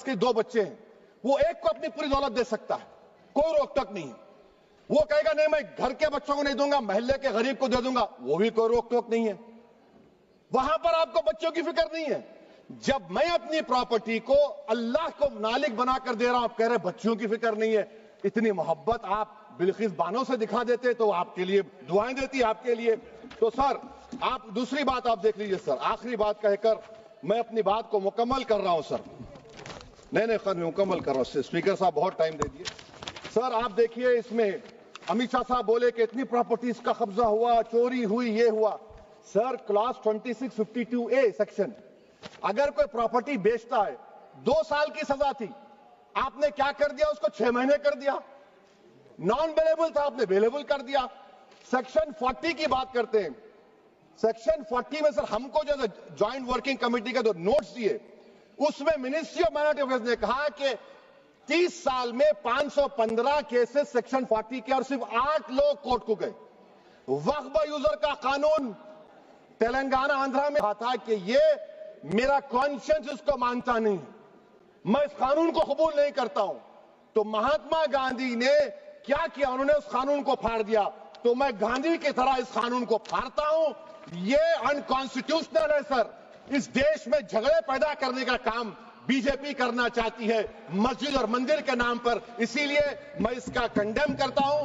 के 2 बच्चे हैं, वो एक को अपनी पूरी दौलत दे सकता है, कोई रोक टोक नहीं है। वो कहेगा नहीं मैं घर के बच्चों को नहीं दूंगा, मोहल्ले के गरीब को दे दूंगा, वो भी कोई रोक टोक नहीं है। वहां पर आपको बच्चों की फिक्र नहीं है। जब मैं अपनी प्रॉपर्टी को अल्लाह को मालिक बनाकर दे रहा हूं, आप कह रहे बच्चों की फिक्र नहीं है। इतनी मोहब्बत आप बिल्किस बानो से दिखा देते तो आपके लिए दुआएं देती आपके लिए। तो सर आप दूसरी बात आप देख लीजिए सर, आखिरी बात कहकर मैं अपनी बात को मुकम्मल कर रहा हूं सर। नहीं खैर मैं मुकम्मल कर रहा हूं। स्पीकर साहब बहुत टाइम दे दिए। सर आप देखिए, इसमें अमित शाह साहब बोले कि इतनी प्रॉपर्टीज का कब्जा हुआ, चोरी हुई, ये हुआ। सर क्लास 2652A सेक्शन, अगर कोई प्रॉपर्टी बेचता है 2 साल की सजा थी, आपने क्या कर दिया, उसको 6 महीने कर दिया। नॉन अवेलेबल था, आपने अवेलेबल कर दिया। सेक्शन 40 की बात करते हैं। सेक्शन 40 में सर हमको जो ज्वाइंट वर्किंग कमेटी का जो नोट्स दिए, उसमें मिनिस्ट्री ऑफ माइनॉरिटी अफेयर्स ने कहा कि 30 साल में 515 केसेस सेक्शन 40 के और सिर्फ 8 लोग कोर्ट को गए। वक्फ यूजर का कानून तेलंगाना आंध्रा में था कि ये मेरा कॉन्शियंस इसको मानता नहीं है, मैं इस कानून को कबूल नहीं करता हूं। तो महात्मा गांधी ने क्या किया, उन्होंने उस कानून को फाड़ दिया। तो मैं गांधी की तरह इस कानून को फाड़ता हूं। ये अनकॉन्स्टिट्यूशनल है सर। इस देश में झगड़े पैदा करने का काम बीजेपी करना चाहती है मस्जिद और मंदिर के नाम पर, इसीलिए मैं इसका कंडेम करता हूं।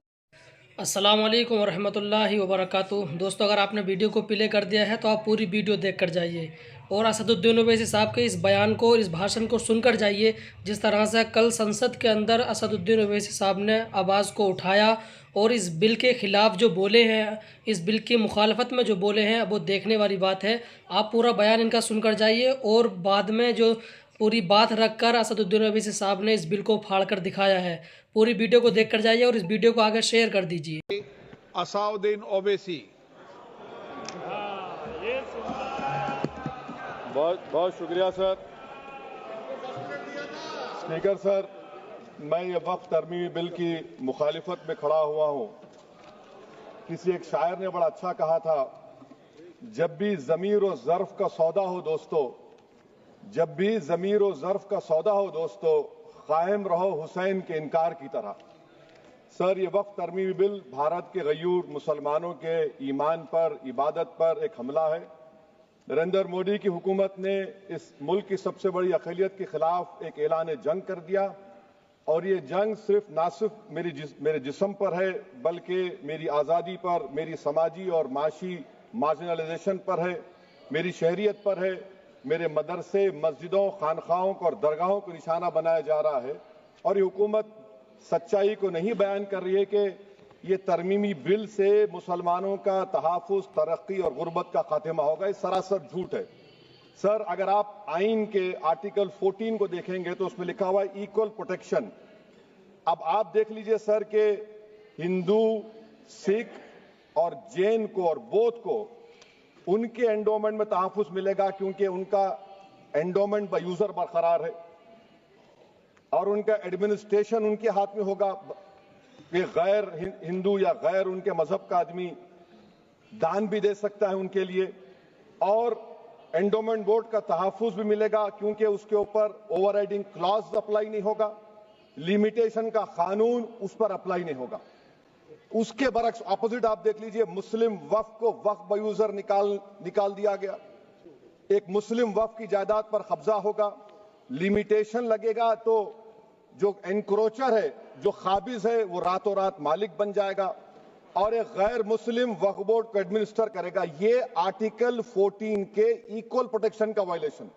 अस्सलाम वालेकुम वरहमतुल्लाहि वबरकातुहू। दोस्तों, अगर आपने वीडियो को प्ले कर दिया है तो आप पूरी वीडियो देख कर जाइए और असदुद्दीन ओवैसी साहब के इस बयान को, इस भाषण को सुनकर जाइए। जिस तरह से कल संसद के अंदर असदुद्दीन ओवैसी साहब ने आवाज़ को उठाया और इस बिल के ख़िलाफ़ जो बोले हैं, इस बिल की मुखालफत में जो बोले हैं, वो देखने वाली बात है। आप पूरा बयान इनका सुनकर जाइए और बाद में जो पूरी बात रखकर असदुद्दीन ओवैसी साहब ने इस बिल को फाड़ कर दिखाया है। पूरी वीडियो को देख कर जाइए और इस वीडियो को आगे शेयर कर दीजिए। असदुद्दीन ओवैसी, बहुत बहुत शुक्रिया सर। स्पीकर सर, मैं ये वक्फ तरमीमी बिल की मुखालिफत में खड़ा हुआ हूं। किसी एक शायर ने बड़ा अच्छा कहा था, जब भी ज़मीर और ज़र्फ का सौदा हो दोस्तों, जब भी ज़मीर और ज़र्फ का सौदा हो दोस्तों, कायम रहो हुसैन के इनकार की तरह। सर, ये वक्फ तरमीमी बिल भारत के गयूर मुसलमानों के ईमान पर, इबादत पर एक हमला है। नरेंद्र मोदी की हुकूमत ने इस मुल्क की सबसे बड़ी अक़लियत के खिलाफ एक ऐलान जंग कर दिया और ये जंग ना सिर्फ मेरे जिस्म पर है, बल्कि मेरी आज़ादी पर, मेरी समाजी और माशी मार्जिनलाइजेशन पर है, मेरी शहरियत पर है, मेरे मदरसे, मस्जिदों, खानखाहों को और दरगाहों को निशाना बनाया जा रहा है। और ये हुकूमत सच्चाई को नहीं बयान कर रही है कि ये तरमीमी बिल से मुसलमानों का तहफ़्फ़ुज़, तरक्की और गुर्बत का खात्मा होगा। ये सरासर झूठ है। सर, अगर आप आइन के आर्टिकल 14 को देखेंगे तो उसमें लिखा हुआ है इक्वल प्रोटेक्शन। अब आप देख लीजिए सर के हिंदू, सिख और जैन को और बौद्ध को उनके एंडोमेंट में तहफ़्फ़ुज़ मिलेगा, क्योंकि उनका एंडोमेंट बाय यूजर बरकरार है और उनका एडमिनिस्ट्रेशन उनके हाथ में होगा। कि गैर हिंदू या गैर उनके मजहब का आदमी दान भी दे सकता है उनके लिए, और एंडोमेंट बोर्ड का तहफ़्फ़ुज़ भी मिलेगा, क्योंकि उसके ऊपर ओवरराइडिंग क्लॉज अप्लाई नहीं होगा, लिमिटेशन का कानून उस पर अप्लाई नहीं होगा। उसके बरक्स ऑपोजिट आप देख लीजिए, मुस्लिम वक्फ को वक्फ बयूजर निकाल दिया गया। एक मुस्लिम वक्फ की जायदाद पर कब्जा होगा, लिमिटेशन लगेगा तो जो एनक्रोचर है, जो खाबिज है, वो रातों रात मालिक बन जाएगा और एक गैर मुस्लिम वक्फ बोर्ड को एडमिनिस्टर करेगा। ये आर्टिकल 14 के इक्वल प्रोटेक्शन का वायलेशन।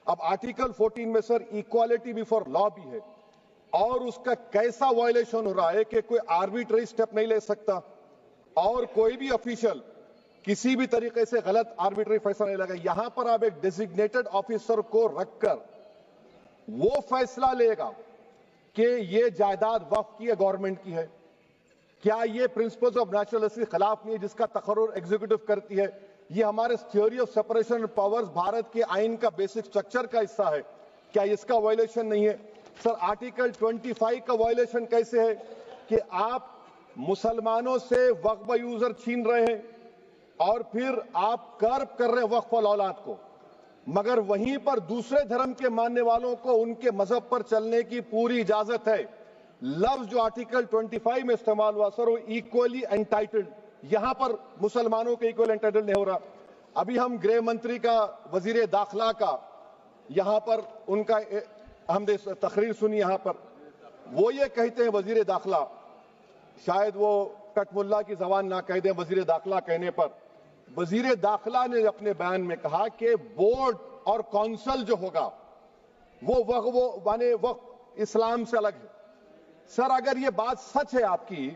अब आर्टिकल 14 में सर इक्वालिटी बिफोर लॉ भी है और उसका कैसा वायलेशन हो रहा है कि कोई आर्बिट्ररी स्टेप नहीं ले सकता और कोई भी ऑफिशियल किसी भी तरीके से गलत आर्बिट्ररी फैसला नहीं लेगा। यहां पर आप एक डेजिग्नेटेड ऑफिसर को रखकर वो फैसला लेगा कि ये जायदाद वक्फ की है, गवर्नमेंट की है। क्या ये प्रिंसिपल्स ऑफ नेचुरल के खिलाफ नहीं है, जिसका तकर्रुर एग्जीक्यूटिव करती है? ये हमारे theory of separation of powers, Bharat के आइन का बेसिक स्ट्रक्चर का हिस्सा है। क्या इसका वायलेशन नहीं है? सर, आर्टिकल 25 का वायलेशन कैसे है कि आप मुसलमानों से वक्फ यूजर छीन रहे हैं और फिर आप कर्ब कर रहे हैं वक्फ औलाद को। मगर वहीं पर दूसरे धर्म के मानने वालों को उनके मजहब पर चलने की पूरी इजाजत है। लफ्ज जो आर्टिकल 25 में इस्तेमाल हुआ सर, वो इक्वली एंटाइटल्ड, यहां पर मुसलमानों के इक्वल एंटाइटल्ड नहीं हो रहा। अभी हम गृह मंत्री का, वजीर दाखिला का यहां पर उनका हमने तकरीर सुनी, यहां पर वो ये कहते हैं, वजीर दाखिला, शायद वो कटमुल्ला की जबान ना कह दें, वजीर दाखिला कहने पर वजीर दाखिला ने अपने बयान में कहा कि बोर्ड और काउंसिल जो होगा वो माने वक्फ इस्लाम से अलग है। सर अगर ये बात सच है आपकी,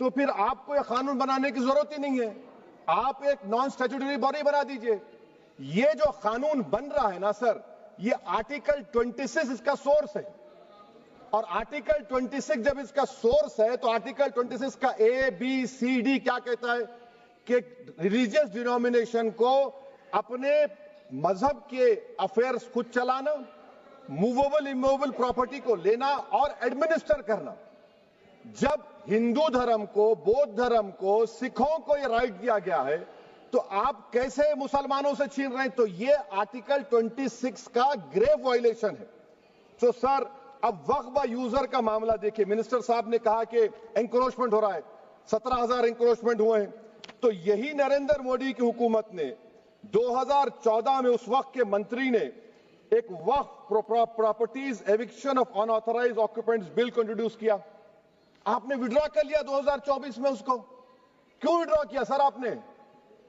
तो फिर आपको ये कानून बनाने की जरूरत ही नहीं है, आप एक नॉन स्टैट्यूटरी बॉडी बना दीजिए। ये जो कानून बन रहा है ना सर, ये आर्टिकल 26 इसका सोर्स है, और आर्टिकल 26 जब इसका सोर्स है तो आर्टिकल 26 का ABCD क्या कहता है कि रिलीजियस डिनोमिनेशन को अपने मजहब के अफेयर्स खुद चलाना, मूवेबल इमूवेबल प्रॉपर्टी को लेना और एडमिनिस्टर करना। जब हिंदू धर्म को, बौद्ध धर्म को, सिखों को यह राइट दिया गया है, तो आप कैसे मुसलमानों से छीन रहे हैं? तो यह आर्टिकल 26 का ग्रेव वायलेशन है। तो सर अब वक्फ यूजर का मामला देखिए, मिनिस्टर साहब ने कहा कि एंक्रोचमेंट हो रहा है, 17,000 एंक्रोचमेंट हुए हैं। तो यही नरेंद्र मोदी की हुकूमत ने 2014 में उस वक्त के मंत्री ने एक Waqf properties eviction of unauthorised occupants bill को इंट्रोड्यूस किया। आपने विड्रॉ कर लिया 2024 में उसको। क्यों विड्रॉ किया सर आपने?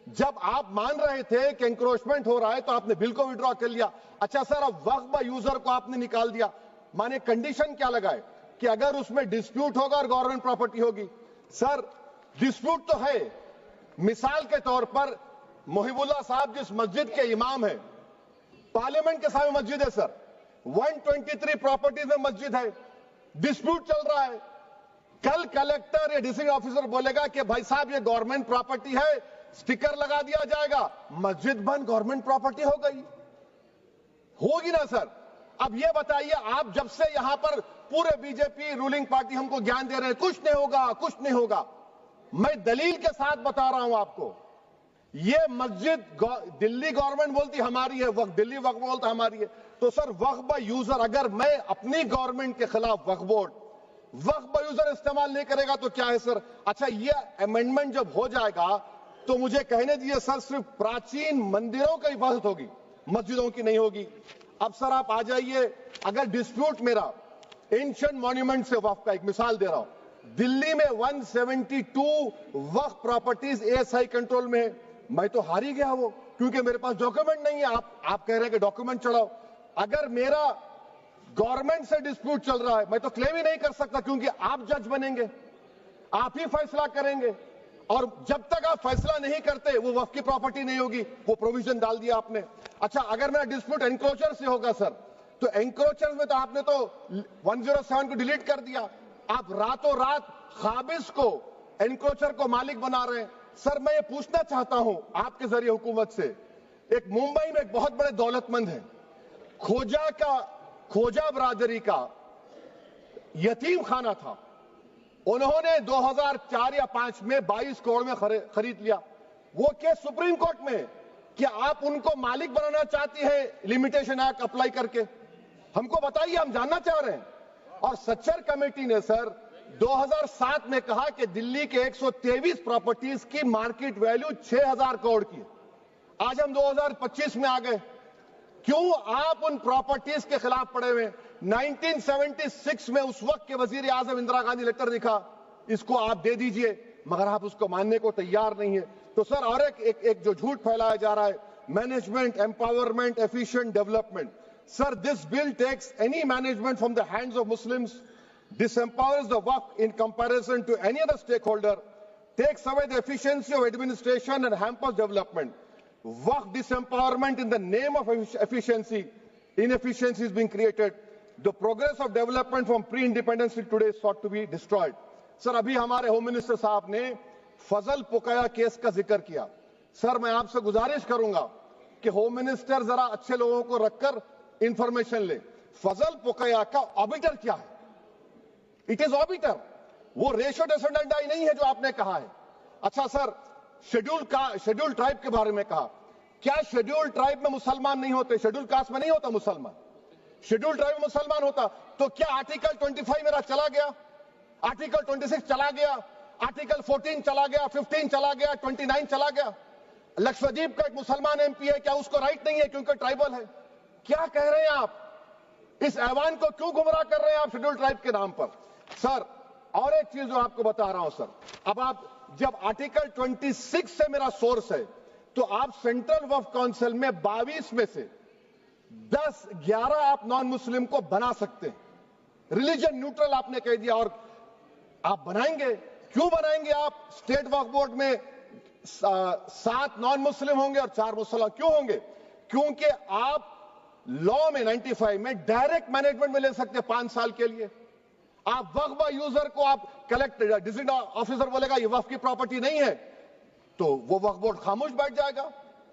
जब आप मान रहे थे कि एंक्रोचमेंट हो रहा है तो आपने बिल को विड्रॉ कर लिया। अच्छा सर, अब वक्फ यूजर को आपने निकाल दिया, माने कंडीशन क्या लगाए कि अगर उसमें डिस्प्यूट होगा और गवर्नमेंट प्रॉपर्टी होगी। सर डिस्प्यूट तो है, मिसाल के तौर पर मोहिबुल्लाह साहब जिस मस्जिद के इमाम है, पार्लियामेंट के सामने मस्जिद है सर, 123 प्रॉपर्टीज में मस्जिद है, डिस्प्यूट चल रहा है। कल कलेक्टर या डिस्ट्रिक्ट ऑफिसर बोलेगा कि भाई साहब ये गवर्नमेंट प्रॉपर्टी है, स्टिकर लगा दिया जाएगा, मस्जिद बंद, गवर्नमेंट प्रॉपर्टी हो गई, होगी ना सर? अब ये बताइए, आप जब से यहां पर पूरे बीजेपी रूलिंग पार्टी हमको ज्ञान दे रहे हैं कुछ नहीं होगा, कुछ नहीं होगा, मैं दलील के साथ बता रहा हूं आपको। ये मस्जिद दिल्ली गवर्नमेंट बोलती हमारी है, वक्फ दिल्ली वक्फ बोलता हमारी है। तो सर वक्फ यूजर, अगर मैं अपनी गवर्नमेंट के खिलाफ वक्फ बोर्ड वक्फ यूजर इस्तेमाल नहीं करेगा तो क्या है सर? अच्छा, ये अमेंडमेंट जब हो जाएगा तो मुझे कहने दीजिए सर, सिर्फ प्राचीन मंदिरों की हिफाजत होगी, मस्जिदों की नहीं होगी। अब सर आप आ जाइए, अगर डिस्प्यूट मेरा एंशिएंट मॉन्यूमेंट से वक्फ का, एक मिसाल दे रहा हूं, दिल्ली में 172 वक्फ प्रॉपर्टीज ASI कंट्रोल में है, मैं तो हार ही गया वो, क्योंकि मेरे पास डॉक्यूमेंट नहीं है। आप कह रहे हैं कि डॉक्यूमेंट चढ़ाओ। अगर मेरा गवर्नमेंट से डिस्प्यूट चल रहा है, मैं तो क्लेम ही नहीं कर सकता, क्योंकि आप जज बनेंगे, आप ही फैसला करेंगे, और जब तक आप फैसला नहीं करते वो वक्फ की प्रॉपर्टी नहीं होगी। वो प्रोविजन डाल दिया आपने। अच्छा, अगर मेरा डिस्प्यूट एनक्रोचर से होगा सर, तो एनक्रोचर में तो आपने तो 107 को डिलीट कर दिया, आप रातों रात खाबिज को, एनक्रोचर को मालिक बना रहे हैं। सर मैं ये पूछना चाहता हूं आपके जरिए हुकूमत से, एक मुंबई में एक बहुत बड़े दौलतमंद है, खोजा बरादरी का यतीम खाना था, उन्होंने 2004 या 5 में 22 करोड़ में खरीद लिया। वो केस सुप्रीम कोर्ट में कि आप उनको मालिक बनाना चाहती है लिमिटेशन एक्ट अप्लाई करके, हमको बताइए, हम जानना चाह रहे हैं। और सच्चर कमेटी ने सर 2007 में कहा कि दिल्ली के 123 प्रॉपर्टीज की मार्केट वैल्यू 6,000 करोड़ की। आज हम 2025 में आ गए, क्यों आप उन प्रॉपर्टीज के खिलाफ पड़े हुए? 1976 में उस वक्त के वजीर आजम इंदिरा गांधी लेटर लिखा, इसको आप दे दीजिए, मगर आप उसको मानने को तैयार नहीं है। तो सर और एक जो झूठ फैलाया जा रहा है, management empowerment efficient development. Sir this bill takes any management from the hands of Muslims, disempowers the Waqf in comparison to any other stakeholder, takes away the efficiency of administration and hampers development. Waqf disempowerment in the name of efficiency, inefficiency is being created. The progress of development from pre-independence till today is sought to be destroyed. Sir अभी हमारे home minister साहब ने फजल पुकाया case का जिक्र किया। Sir मैं आपसे गुजारिश करूंगा कि होम मिनिस्टर जरा अच्छे लोगों को रखकर इंफॉर्मेशन ले। फजल पुकाया का ऑबिटर क्या है? इट इज ऑबिटर, वो रेशो डिसेंडेंटाई नहीं है जो आपने कहा है। अच्छा सर, शेड्यूल ट्राइब के बारे में कहा, क्या शेड्यूल ट्राइब में मुसलमान नहीं होते? शेड्यूल कास्ट में नहीं होता मुसलमान? शेड्यूल ट्राइब में मुसलमान होता तो क्या आर्टिकल 25 मेरा चला गया, आर्टिकल 26 चला गया, आर्टिकल 14 चला गया, 15 चला गया, 29 चला गया? लक्षद्वीप का एक मुसलमान एमपी है, क्या उसको राइट नहीं है क्योंकि ट्राइबल है? क्या कह रहे हैं आप? इस ऐवान को क्यों गुमराह कर रहे हैं आप शेड्यूल ट्राइब के नाम पर? सर, और एक चीज जो आपको बता रहा हूं सर, अब आप जब आर्टिकल 26 से मेरा सोर्स है तो आप सेंट्रल वक्फ काउंसिल में 22 में से 10-11 आप नॉन मुस्लिम को बना सकते हैं। रिलीजन न्यूट्रल आपने कह दिया, और आप बनाएंगे। क्यों बनाएंगे आप? स्टेट वक्फ बोर्ड में 7 नॉन मुस्लिम होंगे और 4 मुसलमान। क्यों होंगे? क्योंकि आप लॉ में 95 में डायरेक्ट मैनेजमेंट में ले सकते हैं 5 साल के लिए। आप वक्फ यूजर को आप कलेक्ट डिस्ट्रिक्ट ऑफिसर बोलेगा ये वक्फ की प्रॉपर्टी नहीं है, तो वो वक्फ बोर्ड खामोश बैठ जाएगा,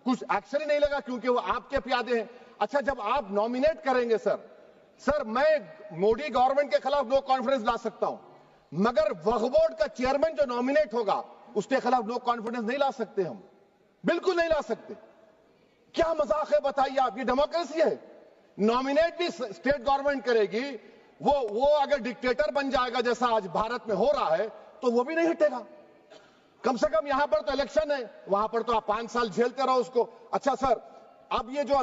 कुछ एक्शन ही नहीं लेगा क्योंकि वो आपके प्यादे हैं। अच्छा, जब आप नॉमिनेट करेंगे सर मैं मोदी गवर्नमेंट के खिलाफ नो कॉन्फिडेंस ला सकता हूं, मगर वक्फ बोर्ड का चेयरमैन जो नॉमिनेट होगा उसके खिलाफ नो कॉन्फिडेंस नहीं ला सकते हम, बिल्कुल नहीं ला सकते। क्या मजाक है बताइए आप? ये डेमोक्रेसी है? नॉमिनेट भी स्टेट गवर्नमेंट करेगी, वो अगर डिक्टेटर बन जाएगा जैसा आज भारत में हो रहा है तो वो भी नहीं हटेगा। कम से कम यहां पर तो इलेक्शन है, वहां पर तो आप 5 साल झेलते रहो उसको। अच्छा सर, अब ये जो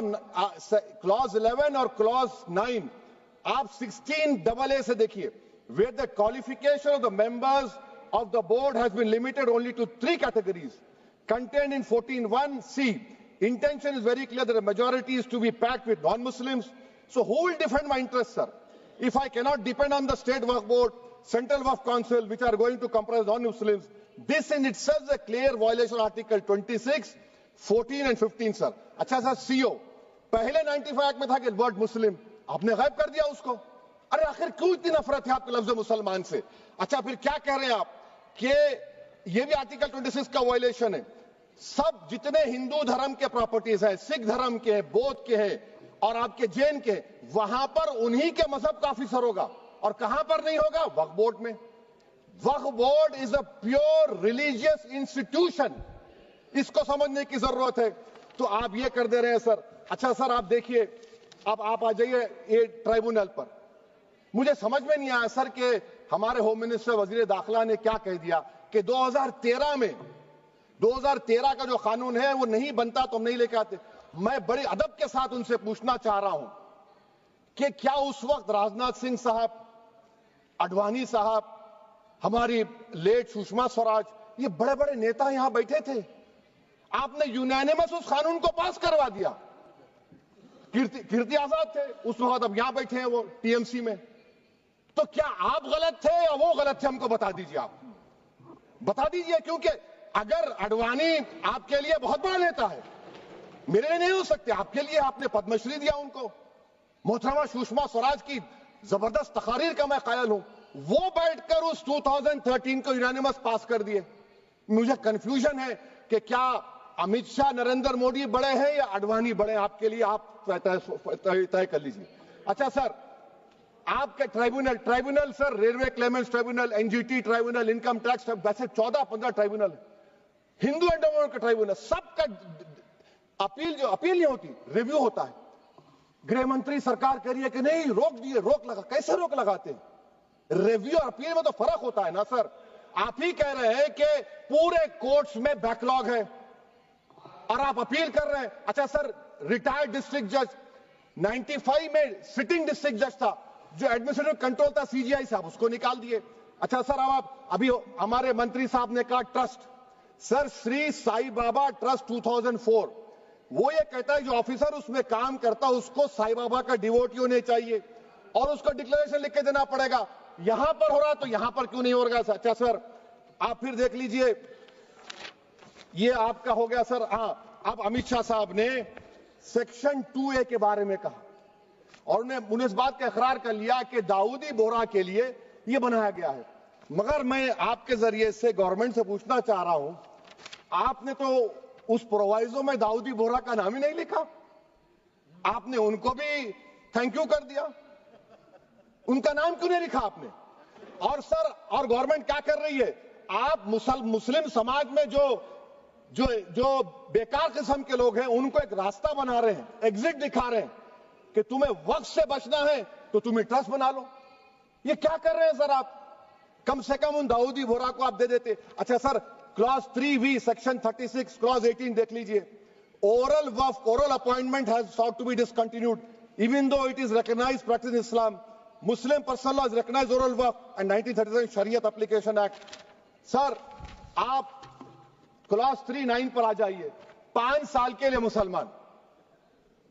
क्लॉज 11 और क्लॉज 9 आप 16AA से देखिए, where the qualification of the members of the board has been limited only to 3 categories contained in 14(1)(c). Intention is very clear that the majority is to be packed with non-Muslims. So who will defend my interests, sir? If I cannot depend on the state waqf board, central waqf council, which are going to comprise non-Muslims, this in itself is a clear violation of Article 26, 14 and 15, sir. अच्छा sir, CO पहले 95 act में था कि word मुस्लिम, आपने गायब कर दिया उसको। अरे आखिर क्यों इतनी नफरत है आपके लफ्ज मुसलमान से? अच्छा, फिर क्या कह रहे हैं आप कि ये भी आर्टिकल 26 का वायलेशन है? सब जितने हिंदू धर्म के प्रॉपर्टीज हैं, सिख धर्म के हैं, बौद्ध के हैं और आपके जैन के, वहां पर उन्हीं के मजहब का ऑफिसर होगा। और कहां पर नहीं होगा? वक्फ बोर्ड में। Waqf board is a pure religious institution, इसको समझने की जरूरत है। तो आप ये कर दे रहे हैं सर। अच्छा सर, आप देखिए, अब आप आ जाइए ये ट्राइब्यूनल पर। मुझे समझ में नहीं आया सर कि हमारे होम मिनिस्टर वजीर दाखिला ने क्या कह दिया कि 2013 का जो कानून है वो नहीं बनता तो हम नहीं लेके आते। मैं बड़े अदब के साथ उनसे पूछना चाह रहा हूं कि क्या उस वक्त राजनाथ सिंह साहब, अडवाणी साहब, हमारी लेट सुषमा स्वराज, ये बड़े बड़े नेता यहां बैठे थे? आपने यूनानिमस उस कानून को पास करवा दिया। कीर्ति आजाद थे उस वक्त, अब यहां बैठे हैं वो टीएमसी में। तो क्या आप गलत थे या वो गलत थे? हमको बता दीजिए, आप बता दीजिए। क्योंकि अगर अडवाणी आपके लिए बहुत बड़ा नेता है, मेरे लिए नहीं हो सकते, आपके लिए आपने पद्मश्री दिया उनको। मोहतरमा सुषमा स्वराज की जबरदस्त तकारीर का मैं कायल हूं, वो बैठकर उस 2013 को यूनानिमस पास कर दिए। मुझे कंफ्यूजन है कि क्या अमित शाह, नरेंद्र मोदी बड़े हैं या अडवाणी बड़े हैं? आपके लिए आप तय कर लीजिए। अच्छा सर, आपके tribunal sir, railway Clements tribunal, NGT tribunal, income tax, वैसे 14-15 ट्राइब्यूनल, हिंदू एंडोमेंट का ट्राइब्यूनल, सबका अपील नहीं होती, रिव्यू होता है। गृह मंत्री सरकार कह रही है कि नहीं, रोक दिए, रोक लगा। कैसे रोक लगाते हैं? रिव्यू और अपील में तो फर्क होता है ना सर। आप ही कह रहे हैं कि पूरे कोर्ट्स में बैकलॉग है और आप अपील कर रहे हैं। अच्छा सर, रिटायर्ड डिस्ट्रिक्ट जज 95 में सिटिंग डिस्ट्रिक्ट जज था, जो एडमिनिस्ट्रेटिव कंट्रोल था सीजीआई साहब, उसको निकाल दिए। अच्छा सर, अब आप अभी हमारे मंत्री साहब ने कहा trust, sir Shri Sai Baba trust 2004, वो ये कहता है जो ऑफिसर उसमें काम करता है उसको साई बाबा का डिवोटी होने चाहिए और उसको डिक्लेरेशन लिख के देना पड़ेगा। यहां पर हो रहा तो यहां पर क्यों नहीं हो रहा? अच्छा सर, आप फिर देख लीजिए, ये आपका हो गया सर। हाँ, अब अमित शाह साहब ने सेक्शन 2A के बारे में कहा और उन्हें इस बात का इकरार कर लिया कि दाऊदी बोहरा के लिए यह बनाया गया है। मगर मैं आपके जरिए से गवर्नमेंट से पूछना चाह रहा हूं, आपने तो उस प्रोवाइजो में दाऊदी बोहरा का नाम ही नहीं लिखा, आपने उनको भी थैंक यू कर दिया, उनका नाम क्यों नहीं लिखा आपने? और सर, और गवर्नमेंट क्या कर रही है? आप मुस्लिम समाज में जो जो जो बेकार किस्म के लोग हैं उनको एक रास्ता बना रहे हैं, एग्जिट दिखा रहे हैं कि तुम्हें वक्त से बचना है तो तुम ट्रस्ट बना लो। ये क्या कर रहे हैं सर आप? कम से कम उन दाऊदी बोरा को आप दे देते। अच्छा sir, clause 3V section 36 clause 18 देख लीजिए। Oral waqf, oral appointment has sought to be discontinued even though it is recognized practice in Islam. Muslim personal law has recognized oral waqf and 1937 Shariat Application Act. Sir आप clause 39 पर आ जाइए। 5 साल के लिए मुसलमान।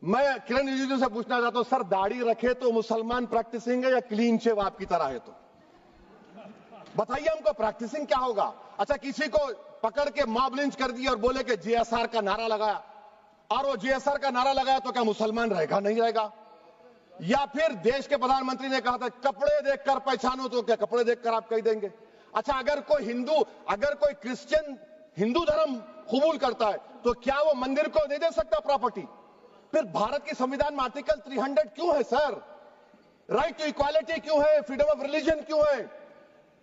मैं किरण रिजिजू से पूछना चाहता हूं सर, दाढ़ी रखे तो मुसलमान प्रैक्टिसिंग है या क्लीन शेव आपकी तरह है? तो बताइए हमको प्रैक्टिसिंग क्या होगा? अच्छा, किसी को पकड़ के मॉब लिंच कर दिया और बोले कि JSR का नारा लगाया, और वो JSR का नारा लगाया तो क्या मुसलमान रहेगा? नहीं रहेगा। या फिर देश के प्रधानमंत्री ने कहा था कपड़े देखकर पहचानो, तो क्या कपड़े देखकर आप कह देंगे? अच्छा, अगर कोई हिंदू, अगर कोई क्रिश्चियन हिंदू धर्म कबूल करता है तो क्या वो मंदिर को नहीं दे सकता प्रॉपर्टी? फिर भारत के संविधान में आर्टिकल 300 क्यों है सर? राइट टू इक्वालिटी क्यों है? फ्रीडम ऑफ रिलीजन क्यों है?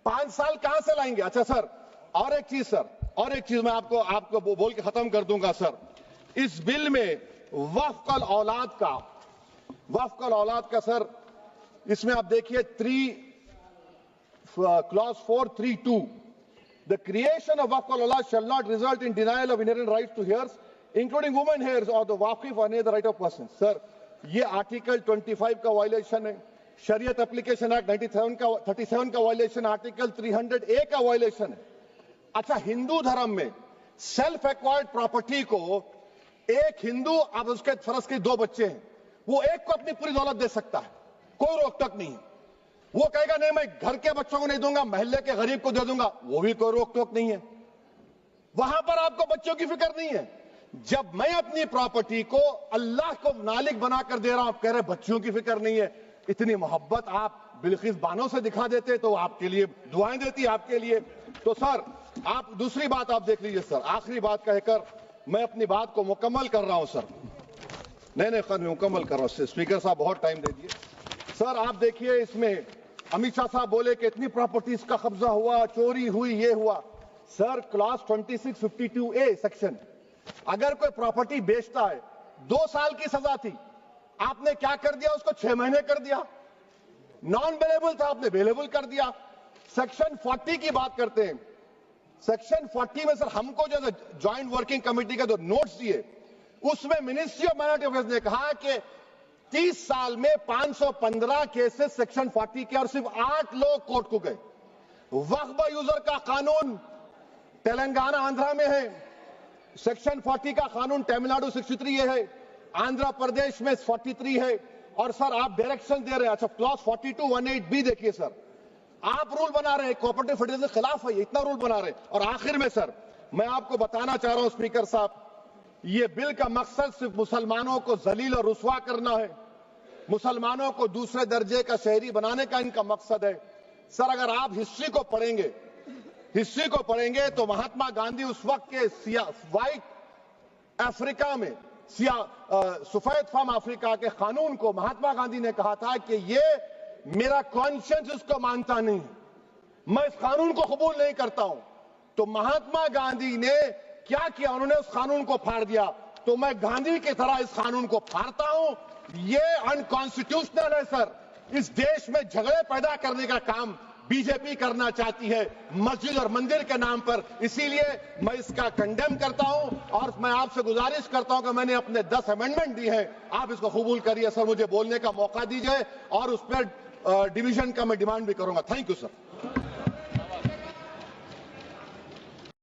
5 साल कहां से लाएंगे? अच्छा सर, और एक चीज सर, और एक चीज मैं आपको बोल के खत्म कर दूंगा सर। इस बिल में वक्फ अल औलाद का सर, इसमें आप देखिए clause 432, the creation of waqf al-awlad shall not result in denial of inherent rights to heirs, including women heirs or the waqif or any other right of person. Sir, ये article 25 का violation है, शरीयत application act 37 का violation, article 300A का violation है। अच्छा, हिंदू धर्म में सेल्फ एक्वायर्ड प्रॉपर्टी को एक हिंदू, अब उसके फर्ज के 2 बच्चे हैं, वो एक को अपनी पूरी दौलत दे सकता है, कोई रोक टोक नहीं है। वो कहेगा नहीं मैं घर के बच्चों को नहीं दूंगा, मोहल्ले के गरीब को दे दूंगा, वो भी कोई रोक टोक नहीं है। वहां पर आपको बच्चों की फिक्र नहीं है। जब मैं अपनी प्रॉपर्टी को अल्लाह को मालिक बनाकर दे रहा हूं, आप कह रहे बच्चों की फिक्र नहीं है। इतनी मोहब्बत आप बिल्किस बानो से दिखा देते तो आपके लिए दुआएं देती आपके लिए। तो सर आप दूसरी बात आप देख लीजिए सर, आखिरी बात कहकर मैं अपनी बात को मुकम्मल कर रहा हूं सर। नहीं मुकम्मल कर रहा हूं। स्पीकर साहब बहुत टाइम दे दिए। सर आप देखिए, इसमें अमित शाह साहब बोले कि इतनी प्रॉपर्टीज का कब्जा हुआ, चोरी हुई, ये हुआ। सर क्लॉज 2652A सेक्शन, अगर कोई प्रॉपर्टी बेचता है 2 साल की सजा थी, आपने क्या कर दिया? उसको 6 महीने कर दिया। नॉन अवेलेबल था, आपने अवेलेबल कर दिया। सेक्शन 40 की बात करते हैं। सेक्शन 40 में सर हमको जो ज्वाइंट वर्किंग कमेटी का जो नोट्स दिए, उसमें मिनिस्ट्री ऑफ माइनॉरिटी अफेयर्स ने कहा कि 30 साल में 515 केसेस सेक्शन 40 के, और सिर्फ 8 लोग कोर्ट को गए। वक्फ यूजर का कानून तेलंगाना आंध्रा में है, सेक्शन 40 का कानून तमिलनाडु 63 है, आंध्र प्रदेश में 43 है। और सर आप डायरेक्शन दे रहे हैं। अच्छा, क्लॉज 4218B देखिए सर, आप रूल बना रहे हैं, कोऑपरेटिव फेडरलिज्म के खिलाफ है, इतना रूल बना रहे हैं। और आखिर में सर मैं आपको बताना चाह रहा हूं स्पीकर साहब, ये बिल का मकसद सिर्फ मुसलमानों को जलील और रुस्वा करना है, मुसलमानों को दूसरे दर्जे का शहरी बनाने का इनका मकसद है। सर अगर आप हिस्ट्री को पढ़ेंगे तो महात्मा गांधी उस वक्त के व्हाइट अफ्रीका में, सफेद फार्म अफ्रीका के कानून को महात्मा गांधी ने कहा था कि ये मेरा कॉन्शियंस इसको मानता नहीं है, मैं इस कानून को कबूल नहीं करता हूं। तो महात्मा गांधी ने क्या किया? उन्होंने उस कानून को फाड़ दिया। तो मैं गांधी की तरह इस कानून को फाड़ता हूं। ये अनकॉन्स्टिट्यूशनल है सर। इस देश में झगड़े पैदा करने का काम बीजेपी करना चाहती है मस्जिद और मंदिर के नाम पर, इसीलिए मैं इसका कंडेम करता हूं। और मैं आपसे गुजारिश करता हूं कि मैंने अपने 10 अमेंडमेंट दी है, आप इसको कबूल करिए सर, मुझे बोलने का मौका दीजिए और उस पर डिवीजन का मैं डिमांड भी करूंगा। Thank you sir.